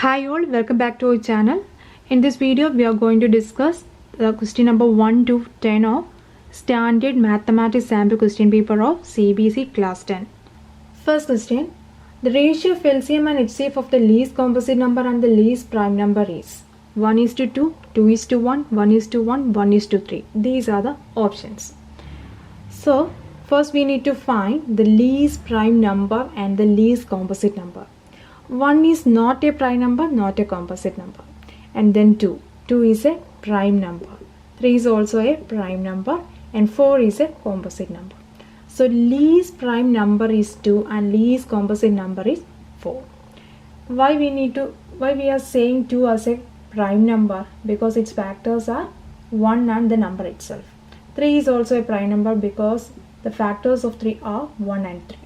Hi all, welcome back to our channel. In this video we are going to discuss the question number 1 to 10 of Standard Mathematics Sample Question Paper of CBC Class 10. First question, the ratio of LCM and HCF of the least composite number and the least prime number is 1:2, 2:1, 1:1, 1:3. These are the options. So first we need to find the least prime number and the least composite number. 1 is not a prime number, not a composite number. And then 2. 2 is a prime number. 3 is also a prime number. And 4 is a composite number. So least prime number is 2 and least composite number is 4. Why we are saying 2 as a prime number? Because its factors are 1 and the number itself. 3 is also a prime number because the factors of 3 are 1 and 3.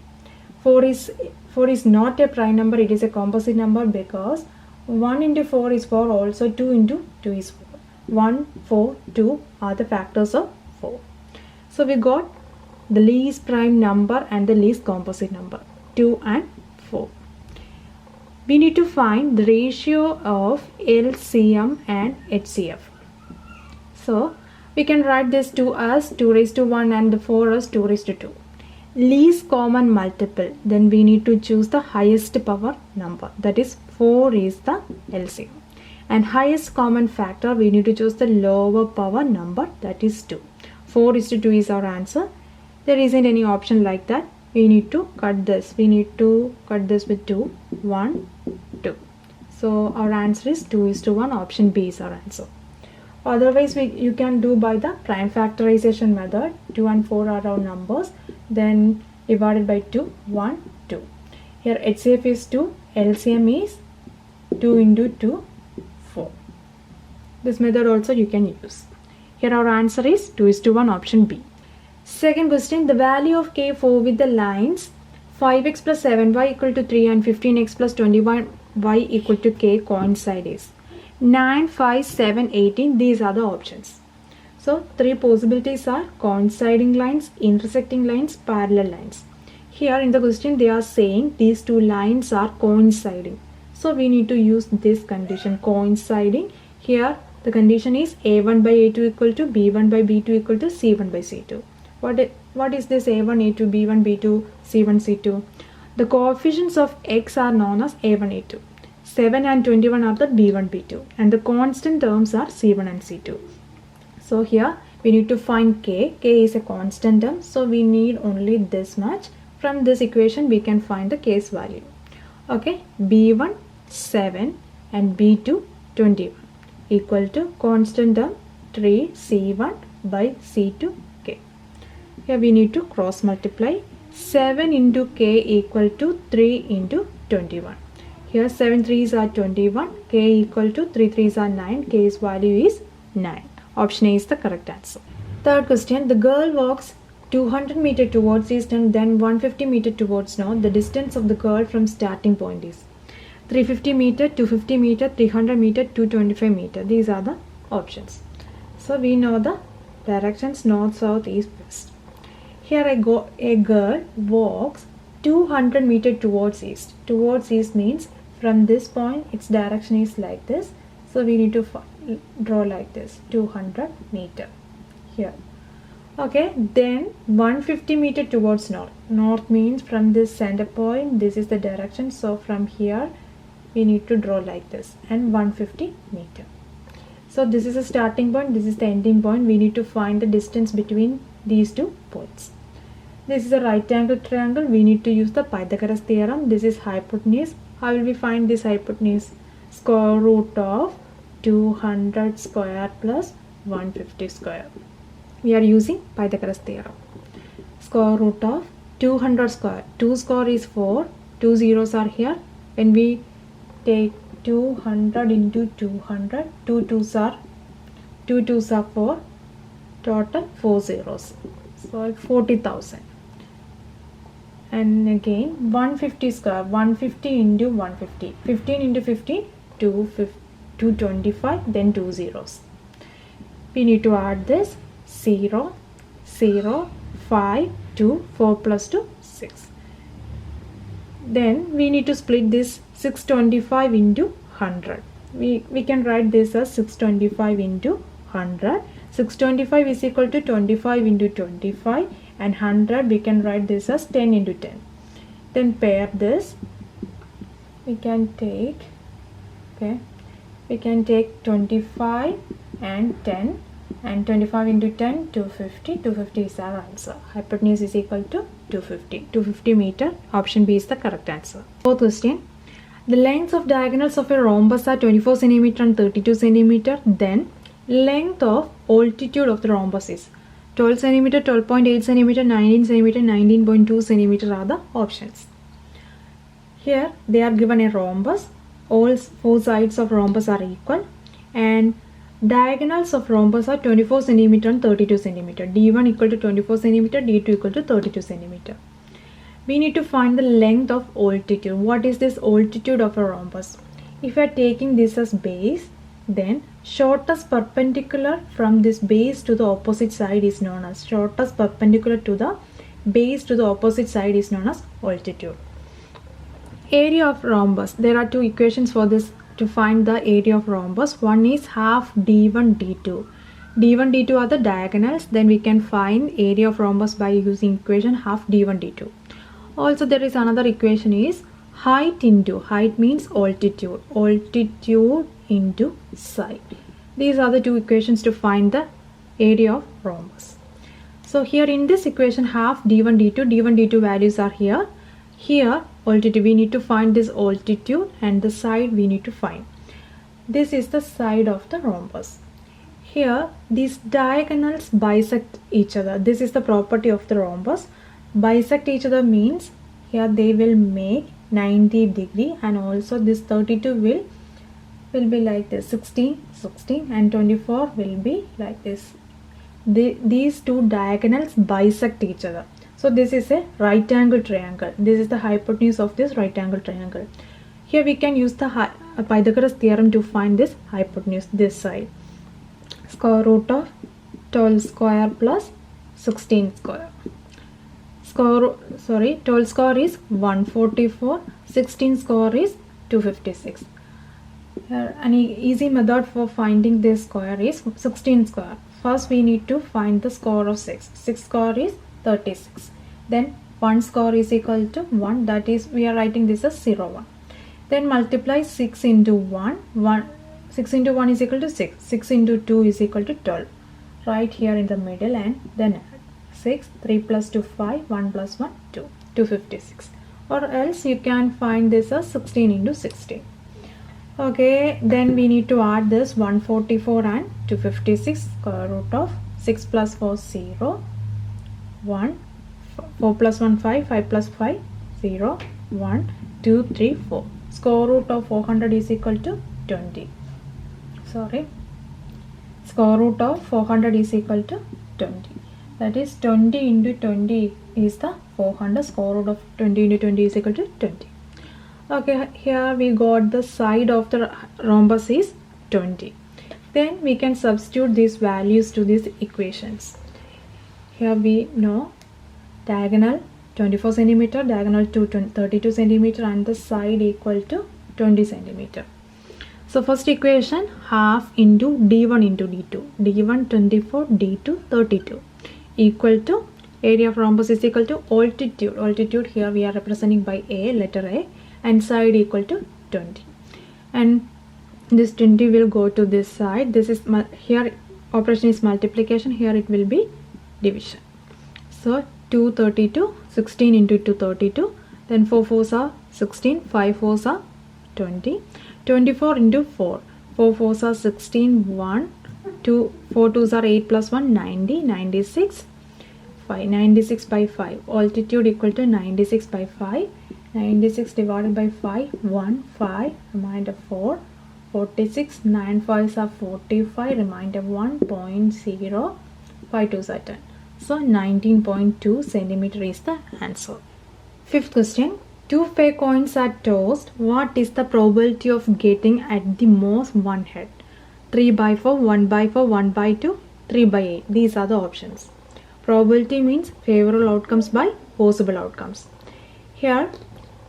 4 is not a prime number, it is a composite number because 1 into 4 is 4, also 2 into 2 is 4. 1, 4, 2 are the factors of 4. So we got the least prime number and the least composite number, 2 and 4. We need to find the ratio of LCM and HCF. So we can write this 2 as 2 raised to 1 and the 4 as 2 raised to 2. Least common multiple, then we need to choose the highest power number, that is 4 is the LCM, and highest common factor we need to choose the lower power number, that is 2. 4:2 is our answer. There isn't any option like that. We need to cut this. We need to cut this with 2, 1, 2. So our answer is 2:1. Option B is our answer. Otherwise you can do by the prime factorization method. 2 and 4 are our numbers, then divided by 2, 1, 2. Here HCF is 2, LCM is 2 into 2, 4. This method also you can use. Here our answer is 2:1, option B. Second question, the value of K4 with the lines 5x plus 7y equal to 3 and 15x plus 21y equal to K coincide is 9, 5, 7, 18. These are the options. So 3 possibilities are coinciding lines, intersecting lines, parallel lines. Here in the question they are saying these two lines are coinciding. So we need to use this condition, coinciding. Here the condition is A1 by A2 equal to B1 by B2 equal to C1 by C2. What is this A1, A2, B1, B2, C1, C2? The coefficients of X are known as A1, A2. 7 and 21 are the B1, B2. And the constant terms are C1 and C2. So here we need to find K. K is a constant term. So we need only this much. From this equation we can find the K's value. Okay. B1 7 and B2 21 equal to constant term 3 C1 by C2 K. Here we need to cross multiply. 7 into K equal to 3 into 21. Here 7 3s are 21. K equal to 3 3s are 9. K's value is 9. Option A is the correct answer. Third question, the girl walks 200 meters towards east and then 150 meters towards north. The distance of the girl from starting point is 350 meters, 250 meters, 300 meters, 225 meters. These are the options. So we know the directions north, south, east, west. Here a girl walks 200 meters towards east. Towards east means from this point its direction is like this. So we need to draw like this, 200 meter here. Okay, then 150 meter towards north. North means from this center point, this is the direction. So from here we need to draw like this, and 150 meter. So this is a starting point, this is the ending point. We need to find the distance between these two points. This is a right angle triangle. We need to use the Pythagoras theorem. This is hypotenuse. How will we find this hypotenuse? Square root of 200 square plus 150 square. We are using Pythagoras theorem. Square root of 200 square. 2 square is 4. 2 zeros are here. When we take 200 into 200, 2 2s are 4. Total 4 zeros. So 40,000. And again 150 square. 150 into 150. 15 into 15, 225, then 2 zeros. We need to add this 0, 0, 5, 2, 4 plus 2, 6. Then we need to split this 625 into 100. We can write this as 625 into 100. 625 is equal to 25 into 25, and 100 we can write this as 10 into 10. Then pair this. We can take 25 and 10, and 25 into 10, 250. 250 is our answer. Hypotenuse is equal to 250 meter. Option B is the correct answer. Fourth question. The lengths of diagonals of a rhombus are 24 cm and 32 cm. Then length of altitude of the rhombus is 12 cm, 12.8 cm, 19 cm, 19.2 cm are the options. Here they are given a rhombus. All four sides of rhombus are equal, and diagonals of rhombus are 24 cm and 32 cm. D1 equal to 24 cm, D2 equal to 32 cm. We need to find the length of altitude. What is this altitude of a rhombus? If we are taking this as base, then shortest perpendicular from this base to the opposite side is known as shortest perpendicular to the base to the opposite side is known as altitude. Area of rhombus. There are two equations for this to find the area of rhombus. One is half d1 d2. d1 d2 are the diagonals. Then we can find area of rhombus by using equation half d1 d2. Also there is another equation is height means altitude into side. These are the two equations to find the area of rhombus. So here in this equation half d1 d2 values are here. Here altitude, we need to find this altitude, and the side we need to find. This is the side of the rhombus. Here these diagonals bisect each other. This is the property of the rhombus. Bisect each other means here they will make 90 degree, and also this 32 will be like this, 16 and 24 will be like this. These two diagonals bisect each other. So this is a right angle triangle. This is the hypotenuse of this right angle triangle. Here we can use the Pythagoras theorem to find this hypotenuse, this side. Square root of 12 square plus 16 square. 12 square is 144, 16 square is 256. An easy method for finding this square is 16 square. First we need to find the square of 6. 6 square is 36. Then 1 square is equal to 1, that is we are writing this as 0, 1. Then multiply 6 into 1. 6 into 1 is equal to 6. 6 into 2 is equal to 12. Right here in the middle, and then add 6, 3 plus 2, 5, 1 plus 1, 2, 256. Or else you can find this as 16 into 16. Okay, then we need to add this 144 and 256. Square root of 6 plus 4, 0, 1, 4 plus 1, 5, 5 plus 5, 0, 1, 2, 3, 4. Square root of 400 is equal to 20. Square root of 400 is equal to 20. That is 20 into 20 is the 400. Square root of 20 into 20 is equal to 20. Okay, here we got the side of the rhombus is 20. Then we can substitute these values to these equations. Here we know diagonal 24 cm, diagonal to 32 cm, and the side equal to 20 cm. So first equation half into d1 into d2. d1 24, d2 32 equal to area of rhombus is equal to altitude. Altitude here we are representing by A, letter A, and side equal to 20. And this 20 will go to this side. This is here operation is multiplication. Here it will be division. So 232, 16 into 232. Then 4 4s are 16, 5 4s are 20. 24 into 4. 4 4s are 16, 1, 2, 4 2s are 8 plus 1, 90, 96, 5, 96 by 5. Altitude equal to 96 by 5. 96 divided by 5, 1, 5, remainder 4, 46, 9 5s are 45, remainder 1.0, 5 2s are 10. So 19.2 centimeter is the answer. Fifth question. Two fair coins are tossed. What is the probability of getting at the most one head? 3 by 4, 1 by 4, 1 by 2, 3 by 8. These are the options. Probability means favorable outcomes by possible outcomes. Here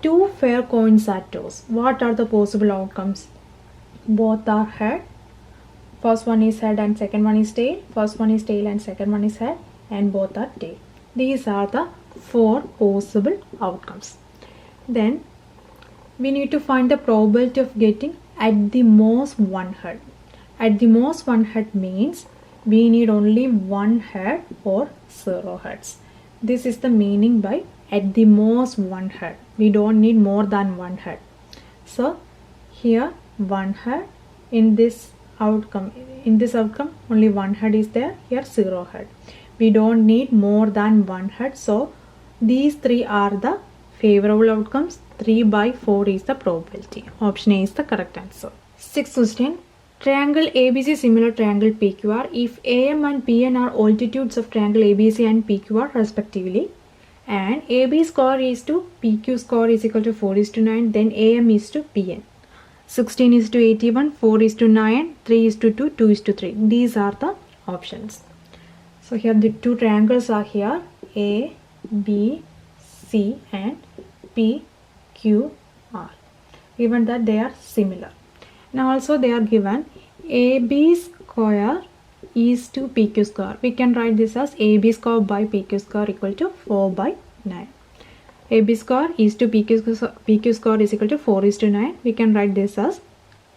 two fair coins are tossed. What are the possible outcomes? both are head. First one is head and second one is tail. First one is tail and second one is head, and both are tail. These are the 4 possible outcomes. Then we need to find the probability of getting at the most one head. At the most one head means we need only one head or 0 heads. This is the meaning by at the most one head. We don't need more than one head. So here one head, in this outcome only one head is there, here 0 head. We don't need more than one head, so these 3 are the favorable outcomes. 3 by 4 is the probability. Option A is the correct answer. Sixth question. Triangle ABC similar triangle PQR. If AM and PN are altitudes of triangle ABC and PQR respectively, and AB score is to PQ score is equal to 4:9, then AM is to PN 16:81, 4:9, 3:2, 2:3. These are the options. So here the 2 triangles are here, A, B, C and P, Q, R. Given that they are similar. Now also they are given AB square is to PQ square. We can write this as AB square by PQ square equal to 4/9. AB square is to PQ square is equal to 4:9. We can write this as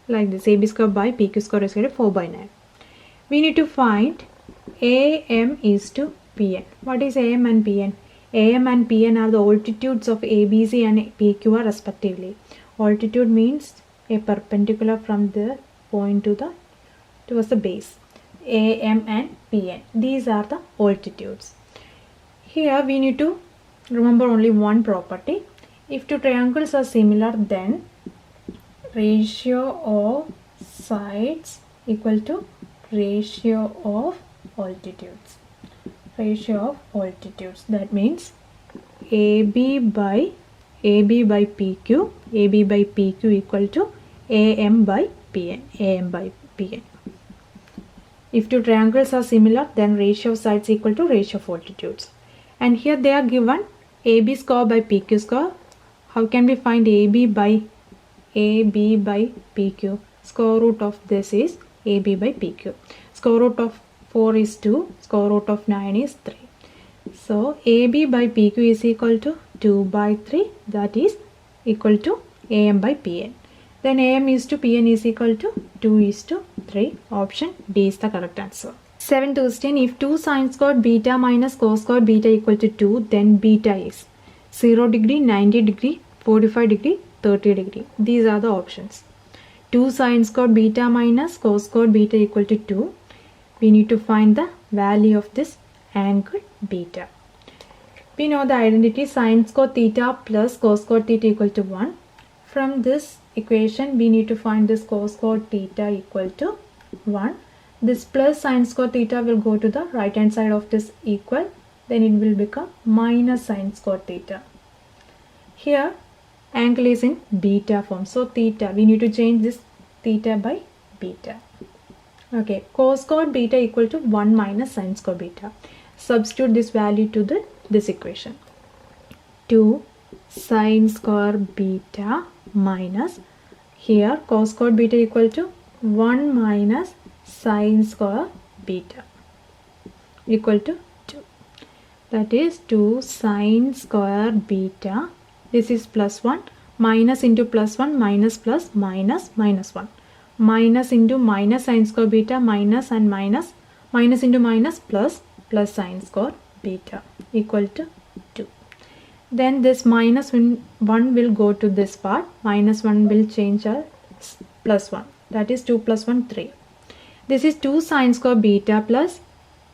like this, AB square by PQ square is equal to 4/9. We need to find AM is to PN. What is AM and PN? AM and PN are the altitudes of ABC and PQR respectively. Altitude means a perpendicular from the point towards the base. AM and PN. These are the altitudes. Here we need to remember only one property. If 2 triangles are similar, then ratio of sides equal to ratio of altitudes. Ratio of altitudes. That means AB by PQ, AB by PQ equal to AM by PN, AM by PN. If 2 triangles are similar, then ratio of sides equal to ratio of altitudes. And here they are given AB score by PQ score. How can we find AB by PQ? Square root of this is AB by PQ. Square root of 4 is 2, square root of 9 is 3. So AB by PQ is equal to 2/3, that is equal to AM by PN. Then AM is to PN is equal to 2:3. Option D is the correct answer. 7th question. If 2 sin squared beta minus cos squared beta equal to 2, then beta is 0 degree, 90 degree, 45 degree, 30 degree. These are the options. 2 sin squared beta minus cos squared beta equal to 2. We need to find the value of this angle beta. We know the identity sin squared theta plus cos squared theta equal to 1. From this equation, we need to find this cos squared theta equal to 1. This plus sin squared theta will go to the right hand side of this equal. Then it will become minus sin squared theta. Here, angle is in beta form. So theta, we need to change this theta by beta. Okay, cos squared beta equal to 1 minus sin squared beta. Substitute this value to this equation. 2 sin squared beta minus, here cos squared beta equal to 1 minus sin squared beta equal to 2. That is 2 sin squared beta. This is plus 1. Minus into plus 1, minus plus, minus, minus 1. Minus into minus sin square beta, minus and minus, minus into minus, plus, plus sin square beta equal to 2. Then this minus 1 will go to this part, minus 1 will change as plus 1. That is 2 plus 1, 3. This is 2 sin square beta plus,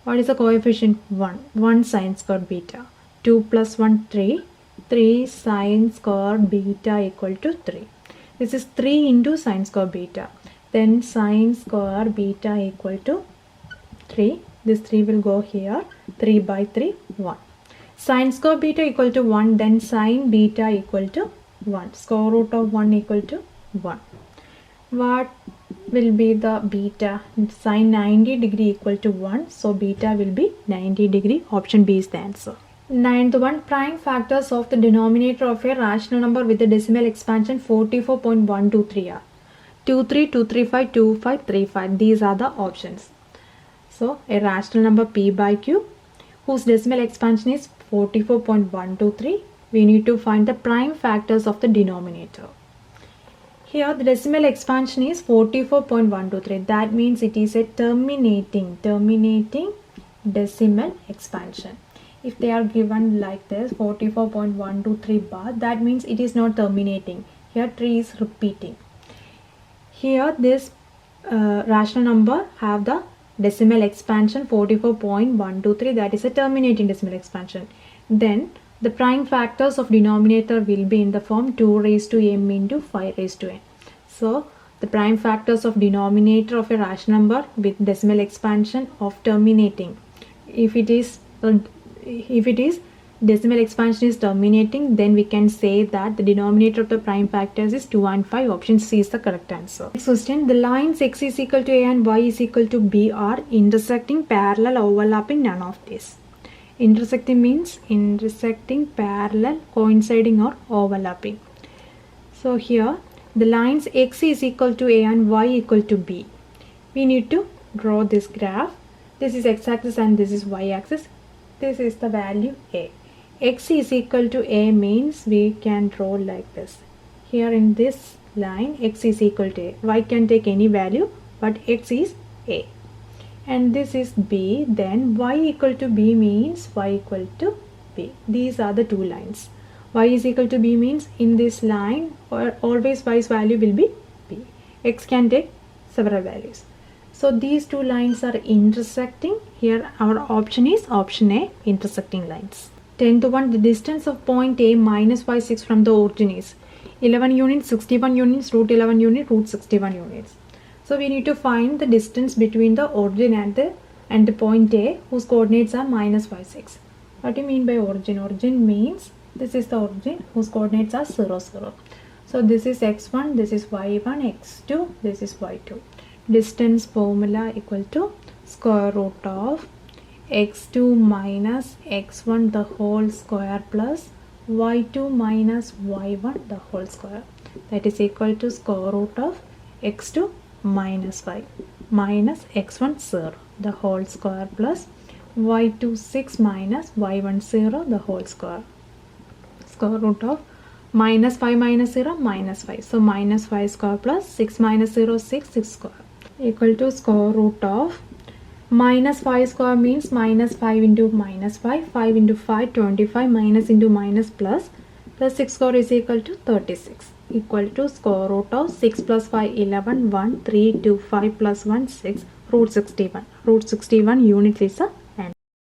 what is the coefficient? 1. 1 sin square beta. 2 plus 1, 3. 3 sin square beta equal to 3. This is 3 into sin square beta. Then sin square beta equal to 3. This 3 will go here. 3/3, 1. Sin square beta equal to 1. Then sin beta equal to 1. Square root of 1 equal to 1. What will be the beta? Sin 90 degree equal to 1. So beta will be 90 degree. Option B is the answer. 9th one, prime factors of the denominator of a rational number with a decimal expansion 44.123 are 2, 3, 2, 3, 5, 2, 5, 3, 5. These are the options. So a rational number p by q whose decimal expansion is 44.123. We need to find the prime factors of the denominator. Here the decimal expansion is 44.123. That means it is a terminating decimal expansion. If they are given like this 44.123 bar, that means it is not terminating. Here 3 is repeating. Here this rational number have the decimal expansion 44.123, that is a terminating decimal expansion. Then the prime factors of denominator will be in the form 2 raised to m into 5 raised to n. So the prime factors of denominator of a rational number with decimal expansion of terminating, if it is decimal expansion is terminating, then we can say that the denominator of the prime factors is 2 and 5. Option C is the correct answer. Next question, the lines x is equal to a and y is equal to b are intersecting, parallel, overlapping, none of this. Intersecting means intersecting, parallel, coinciding or overlapping. So here the lines x is equal to a and y equal to b. We need to draw this graph. This is x-axis and this is y-axis. This is the value a. X is equal to a means we can draw like this. Here in this line x is equal to a. Y can take any value but x is a. And this is b, then y equal to b means y equal to b. These are the two lines. Y is equal to b means in this line always y's value will be b. X can take several values. So these two lines are intersecting. Here our option is option A, intersecting lines. 10 to 1, the distance of point A minus y6 from the origin is 11 units, 61 units, root 11 unit, root 61 units. So we need to find the distance between the origin and the point A whose coordinates are minus y6. What do you mean by origin? Origin means this is the origin whose coordinates are 0, 0. So this is x1, this is y1, x2, this is y2. Distance formula equal to square root of x2 minus x1 the whole square plus y2 minus y1 the whole square. That is equal to square root of x2 minus y minus x1 0 the whole square plus y2 6 minus y1 0 the whole square. Square root of minus 5 minus 0 minus 5. So minus 5 square plus 6 minus 0 6 square equal to square root of minus 5 square means minus 5 into minus 5, 5 into 5 25 minus into minus plus 6 square is equal to 36 equal to square root of 6 plus 5 11 1 3 2 5 plus 1 6 root 61. Root 61 unit is the